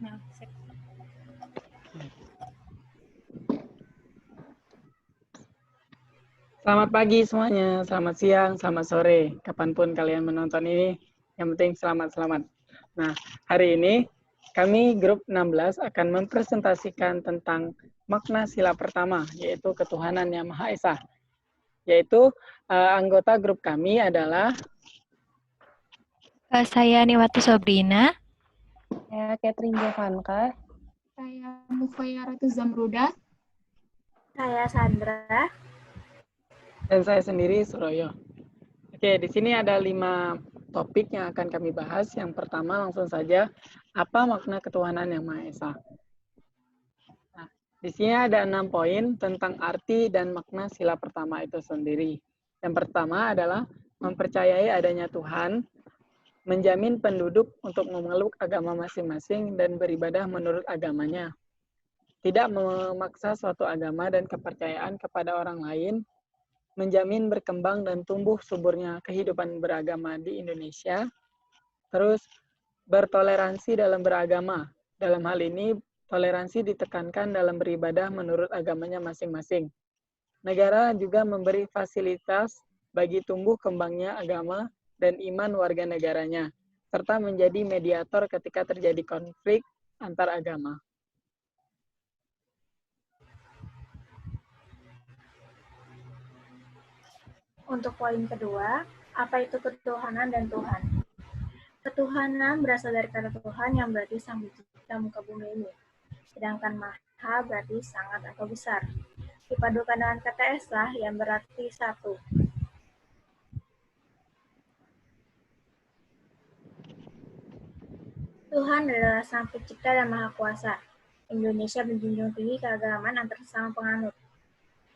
Nah, Selamat pagi semuanya, selamat siang, selamat sore, kapanpun kalian menonton ini, yang penting selamat-selamat. Nah, hari ini kami grup 16 akan mempresentasikan tentang makna sila pertama, yaitu ketuhanan yang Maha Esa. Yaitu anggota grup kami adalah saya Niwati Sobrina. Saya Catherine Jovanka. Saya Mufaya Ratu Zamruda. Saya Sandra. dan saya sendiri Suroyo. Oke, di sini ada 5 topik yang akan kami bahas. Yang pertama langsung saja, apa makna ketuhanan yang Maha Esa? Nah, di sini ada 6 poin tentang arti dan makna sila pertama itu sendiri. Yang pertama adalah mempercayai adanya Tuhan, menjamin penduduk untuk memeluk agama masing-masing dan beribadah menurut agamanya. Tidak memaksa suatu agama dan kepercayaan kepada orang lain, menjamin berkembang dan tumbuh suburnya kehidupan beragama di Indonesia. Terus, bertoleransi dalam beragama. Dalam hal ini, toleransi ditekankan dalam beribadah menurut agamanya masing-masing. Negara juga memberi fasilitas bagi tumbuh kembangnya agama dan iman warga negaranya, serta menjadi mediator ketika terjadi konflik antar agama. Untuk poin kedua, apa itu ketuhanan dan Tuhan? Ketuhanan berasal dari kata Tuhan yang berarti sang pencipta muka bumi ini. Sedangkan Maha berarti sangat atau besar. Dipadukan dengan kata Esa yang berarti satu. Tuhan adalah sang pencipta dan maha kuasa. Indonesia menjunjung tinggi keagamaan antar sesama penganut.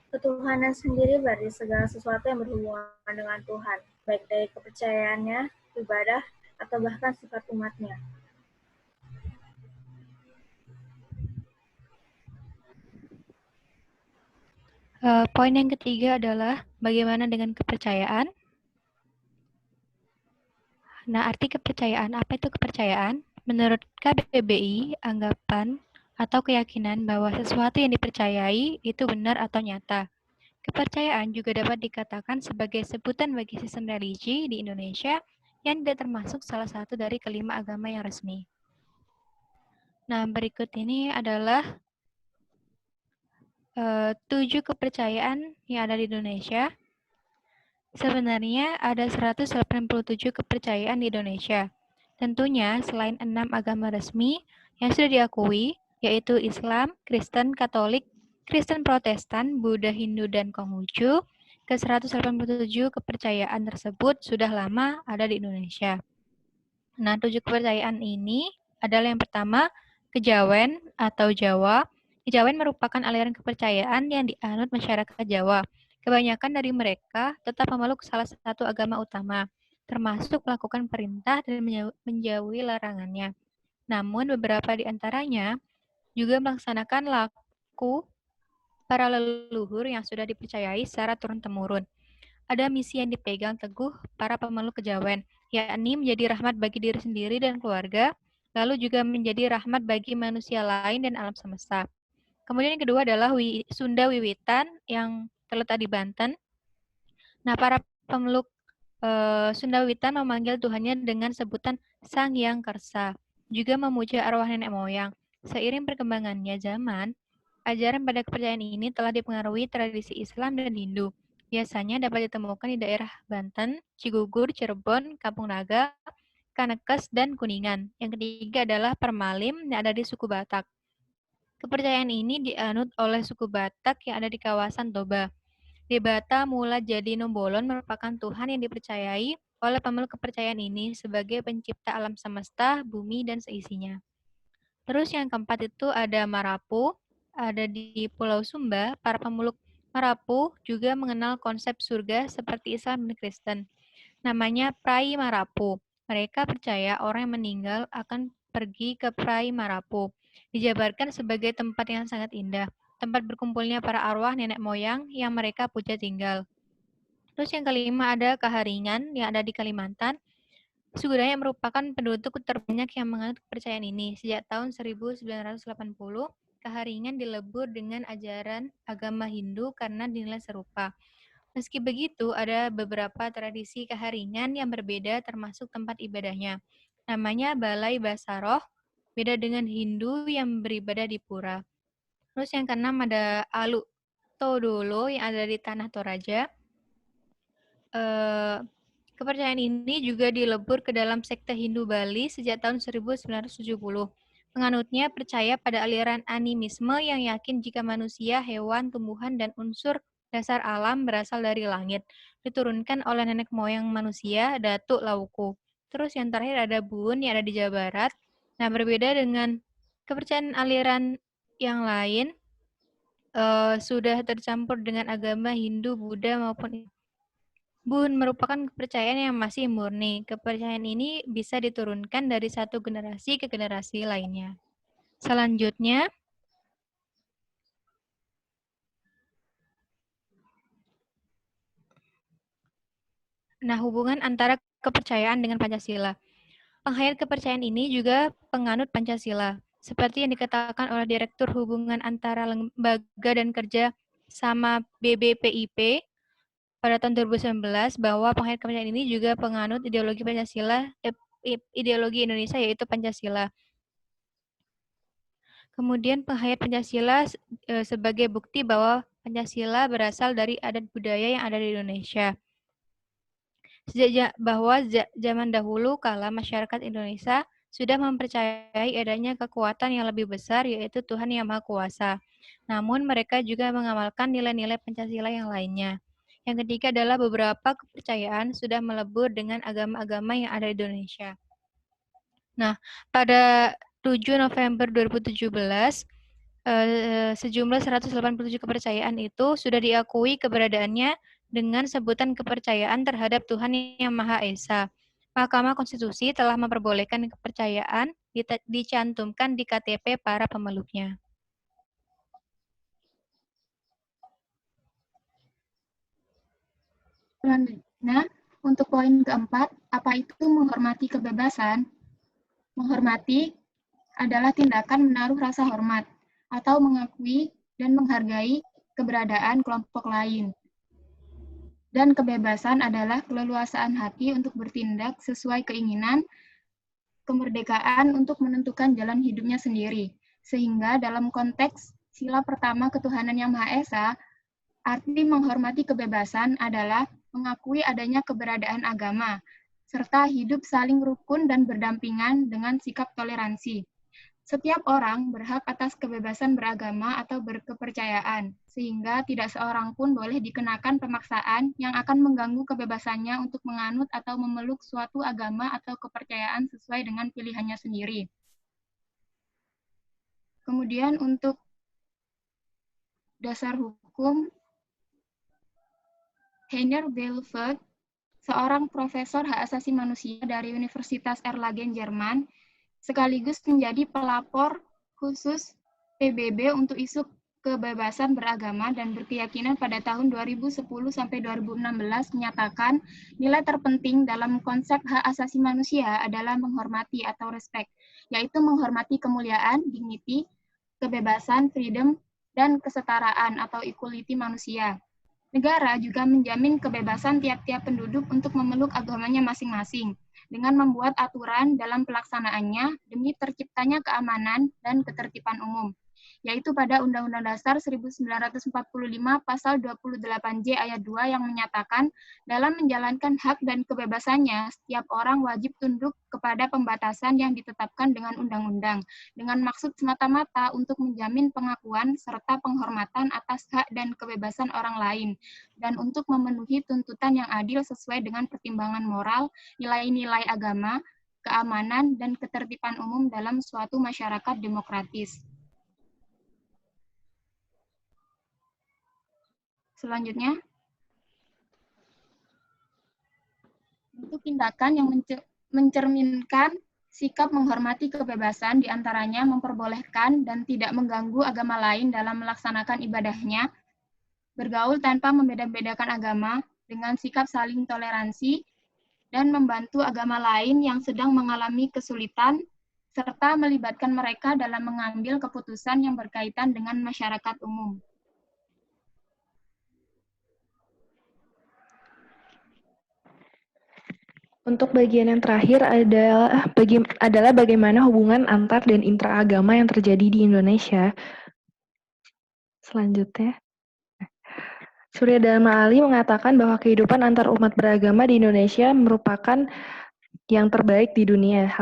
Ketuhanan sendiri berarti segala sesuatu yang berhubungan dengan Tuhan, baik dari kepercayaannya, ibadah, atau bahkan sifat umatnya. Poin yang ketiga adalah bagaimana dengan kepercayaan. Nah, arti kepercayaan, apa itu kepercayaan? Menurut KBBI, anggapan atau keyakinan bahwa sesuatu yang dipercayai itu benar atau nyata. Kepercayaan juga dapat dikatakan sebagai sebutan bagi sistem religi di Indonesia yang tidak termasuk salah satu dari kelima agama yang resmi. Nah, berikut ini adalah 7 kepercayaan yang ada di Indonesia. Sebenarnya ada 187 kepercayaan di Indonesia. Tentunya selain 6 agama resmi yang sudah diakui, yaitu Islam, Kristen, Katolik, Kristen Protestan, Buddha, Hindu, dan Konghucu, ke 187 kepercayaan tersebut sudah lama ada di Indonesia. Nah, 7 kepercayaan ini adalah yang pertama, Kejawen atau Jawa. Kejawen merupakan aliran kepercayaan yang dianut masyarakat Jawa. Kebanyakan dari mereka tetap memeluk salah satu agama utama, termasuk melakukan perintah dan menjauhi larangannya. Namun beberapa di antaranya juga melaksanakan laku para leluhur yang sudah dipercayai secara turun-temurun. Ada misi yang dipegang teguh para pemeluk kejawen, yakni menjadi rahmat bagi diri sendiri dan keluarga, lalu juga menjadi rahmat bagi manusia lain dan alam semesta. Kemudian yang kedua adalah Sunda Wiwitan yang terletak di Banten. Nah, para pemeluk Sunda Wiwitan memanggil Tuhannya dengan sebutan Sang Hyang Kersa, juga memuja arwah nenek moyang. Seiring perkembangannya zaman, ajaran pada kepercayaan ini telah dipengaruhi tradisi Islam dan Hindu. Biasanya dapat ditemukan di daerah Banten, Cigugur, Cirebon, Kampung Naga, Kanekes, dan Kuningan. Yang ketiga adalah Permalim yang ada di suku Batak. Kepercayaan ini dianut oleh suku Batak yang ada di kawasan Toba. Di Bata, Mula Jadi Nombolon merupakan Tuhan yang dipercayai oleh pemeluk kepercayaan ini sebagai pencipta alam semesta, bumi, dan seisinya. Terus yang keempat itu ada Marapu, ada di Pulau Sumba. Para pemeluk Marapu juga mengenal konsep surga seperti Islam dan Kristen. Namanya Prai Marapu. Mereka percaya orang yang meninggal akan pergi ke Prai Marapu. Dijabarkan sebagai tempat yang sangat indah, tempat berkumpulnya para arwah nenek moyang yang mereka puja tinggal. Terus yang kelima ada Kaharingan yang ada di Kalimantan. Sugidaya merupakan penduduk terbanyak yang menganut kepercayaan ini. Sejak tahun 1980, Kaharingan dilebur dengan ajaran agama Hindu karena dinilai serupa. Meski begitu, ada beberapa tradisi Kaharingan yang berbeda termasuk tempat ibadahnya. Namanya Balai Basaroh, beda dengan Hindu yang beribadah di pura. Terus yang keenam ada Alu Todolo yang ada di Tanah Toraja. Kepercayaan ini juga dilebur ke dalam sekte Hindu Bali sejak tahun 1970. Penganutnya percaya pada aliran animisme yang yakin jika manusia, hewan, tumbuhan, dan unsur dasar alam berasal dari langit, diturunkan oleh nenek moyang manusia, Datuk Lauku. Terus yang terakhir ada Bun yang ada di Jawa Barat. Nah, berbeda dengan kepercayaan aliran yang lain, sudah tercampur dengan agama Hindu, Buddha, maupun Bun merupakan kepercayaan yang masih murni. Kepercayaan ini bisa diturunkan dari satu generasi ke generasi lainnya. Selanjutnya, hubungan antara kepercayaan dengan Pancasila. Penghayat kepercayaan ini juga penganut Pancasila. Seperti yang dikatakan oleh Direktur Hubungan Antara Lembaga dan Kerja sama BBPIP, pada tahun 2019 bahwa penghayat kepercayaan ini juga penganut ideologi Pancasila, ideologi Indonesia yaitu Pancasila. Kemudian penghayat Pancasila sebagai bukti bahwa Pancasila berasal dari adat budaya yang ada di Indonesia. Bahwa zaman dahulu kala masyarakat Indonesia sudah mempercayai adanya kekuatan yang lebih besar yaitu Tuhan Yang Maha Kuasa. Namun mereka juga mengamalkan nilai-nilai Pancasila yang lainnya. Yang ketiga adalah beberapa kepercayaan sudah melebur dengan agama-agama yang ada di Indonesia. Nah, pada 7 November 2017, sejumlah 187 kepercayaan itu sudah diakui keberadaannya dengan sebutan kepercayaan terhadap Tuhan Yang Maha Esa. Mahkamah Konstitusi telah memperbolehkan kepercayaan dicantumkan di KTP para pemeluknya. Selanjutnya, untuk poin keempat, apa itu menghormati kebebasan? Menghormati adalah tindakan menaruh rasa hormat atau mengakui dan menghargai keberadaan kelompok lain. Dan kebebasan adalah keleluasaan hati untuk bertindak sesuai keinginan, kemerdekaan untuk menentukan jalan hidupnya sendiri. Sehingga dalam konteks sila pertama ketuhanan Yang Maha Esa, arti menghormati kebebasan adalah mengakui adanya keberadaan agama, serta hidup saling rukun dan berdampingan dengan sikap toleransi. Setiap orang berhak atas kebebasan beragama atau berkepercayaan, sehingga tidak seorang pun boleh dikenakan pemaksaan yang akan mengganggu kebebasannya untuk menganut atau memeluk suatu agama atau kepercayaan sesuai dengan pilihannya sendiri. Kemudian untuk dasar hukum, Heiner Belfort, seorang profesor hak asasi manusia dari Universitas Erlangen, Jerman, sekaligus menjadi pelapor khusus PBB untuk isu kebebasan beragama dan berkeyakinan pada tahun 2010 sampai 2016 menyatakan nilai terpenting dalam konsep hak asasi manusia adalah menghormati atau respect, yaitu menghormati kemuliaan, dignity, kebebasan, freedom, dan kesetaraan atau equality manusia. Negara juga menjamin kebebasan tiap-tiap penduduk untuk memeluk agamanya masing-masing, dengan membuat aturan dalam pelaksanaannya demi terciptanya keamanan dan ketertiban umum, yaitu pada Undang-Undang Dasar 1945 Pasal 28J Ayat 2 yang menyatakan dalam menjalankan hak dan kebebasannya, setiap orang wajib tunduk kepada pembatasan yang ditetapkan dengan undang-undang, dengan maksud semata-mata untuk menjamin pengakuan serta penghormatan atas hak dan kebebasan orang lain, dan untuk memenuhi tuntutan yang adil sesuai dengan pertimbangan moral, nilai-nilai agama, keamanan, dan ketertiban umum dalam suatu masyarakat demokratis. Selanjutnya, untuk tindakan yang mencerminkan sikap menghormati kebebasan diantaranya memperbolehkan dan tidak mengganggu agama lain dalam melaksanakan ibadahnya, bergaul tanpa membeda-bedakan agama dengan sikap saling toleransi, dan membantu agama lain yang sedang mengalami kesulitan, serta melibatkan mereka dalam mengambil keputusan yang berkaitan dengan masyarakat umum. Untuk bagian yang terakhir adalah bagaimana hubungan antar dan intraagama yang terjadi di Indonesia. Selanjutnya, Surya Dharma Ali mengatakan bahwa kehidupan antar umat beragama di Indonesia merupakan yang terbaik di dunia.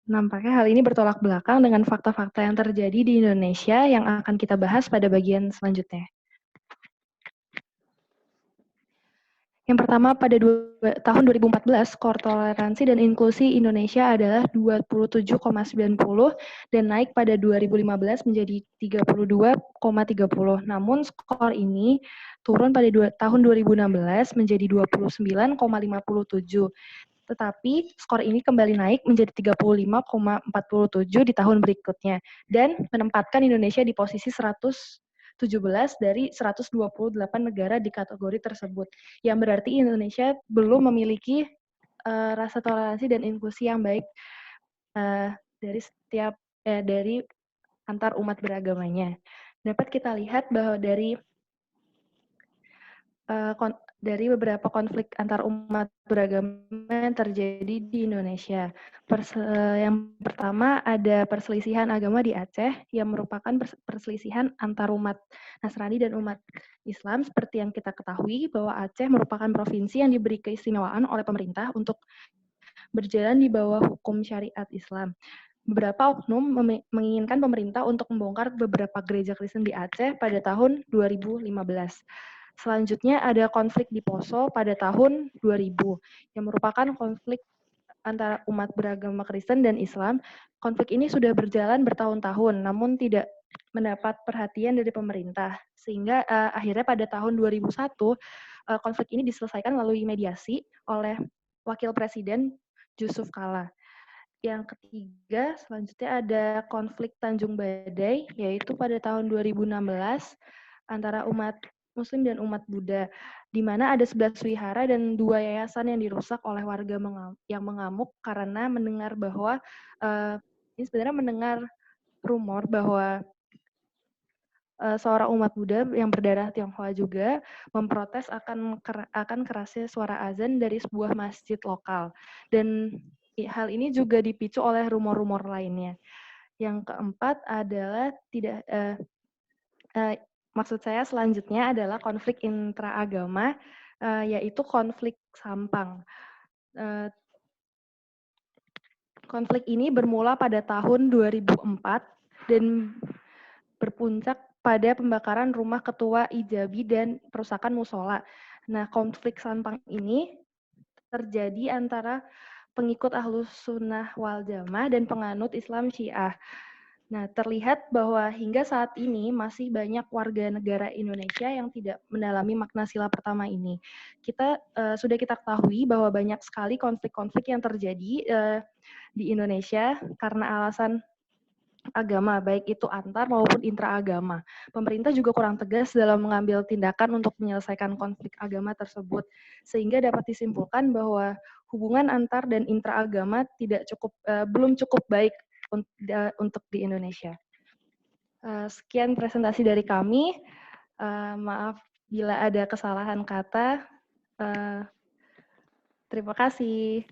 Nampaknya hal ini bertolak belakang dengan fakta-fakta yang terjadi di Indonesia yang akan kita bahas pada bagian selanjutnya. Yang pertama, pada tahun 2014, skor toleransi dan inklusi Indonesia adalah 27,90 dan naik pada 2015 menjadi 32,30. Namun skor ini turun pada tahun 2016 menjadi 29,57. Tetapi skor ini kembali naik menjadi 35,47 di tahun berikutnya dan menempatkan Indonesia di posisi 117 dari 128 negara di kategori tersebut. Yang berarti Indonesia belum memiliki rasa toleransi dan inklusi yang baik dari antar umat beragamanya. Dapat kita lihat bahwa dari beberapa konflik antar umat beragama yang terjadi di Indonesia. Yang pertama ada perselisihan agama di Aceh yang merupakan perselisihan antar umat Nasrani dan umat Islam. Seperti yang kita ketahui bahwa Aceh merupakan provinsi yang diberi keistimewaan oleh pemerintah untuk berjalan di bawah hukum syariat Islam. Beberapa oknum menginginkan pemerintah untuk membongkar beberapa gereja Kristen di Aceh pada tahun 2015. Selanjutnya ada konflik di Poso pada tahun 2000 yang merupakan konflik antara umat beragama Kristen dan Islam. Konflik ini sudah berjalan bertahun-tahun namun tidak mendapat perhatian dari pemerintah sehingga akhirnya pada tahun 2001 konflik ini diselesaikan melalui mediasi oleh Wakil Presiden Yusuf Kala. Yang ketiga, selanjutnya ada konflik Tanjung Badai, yaitu pada tahun 2016 antara umat Muslim dan umat Buddha, di mana ada 11 wihara dan 2 yayasan yang dirusak oleh warga yang mengamuk karena mendengar bahwa ini sebenarnya mendengar rumor bahwa seorang umat Buddha yang berdarah Tionghoa juga memprotes akan kerasnya suara azan dari sebuah masjid lokal. Dan hal ini juga dipicu oleh rumor-rumor lainnya. Yang keempat adalah maksud saya selanjutnya adalah konflik intraagama, yaitu konflik Sampang. Konflik ini bermula pada tahun 2004 dan berpuncak pada pembakaran rumah ketua Ijabi dan perusakan musola. Nah, konflik Sampang ini terjadi antara pengikut Ahlus Sunnah wal Jamaah dan penganut Islam Syiah. Nah, terlihat bahwa hingga saat ini masih banyak warga negara Indonesia yang tidak mendalami makna sila pertama ini. Sudah kita ketahui bahwa banyak sekali konflik-konflik yang terjadi di Indonesia karena alasan agama, baik itu antar maupun intraagama. Pemerintah juga kurang tegas dalam mengambil tindakan untuk menyelesaikan konflik agama tersebut, sehingga dapat disimpulkan bahwa hubungan antar dan intraagama belum cukup baik untuk di Indonesia. Sekian presentasi dari kami. Maaf bila ada kesalahan kata. Terima kasih.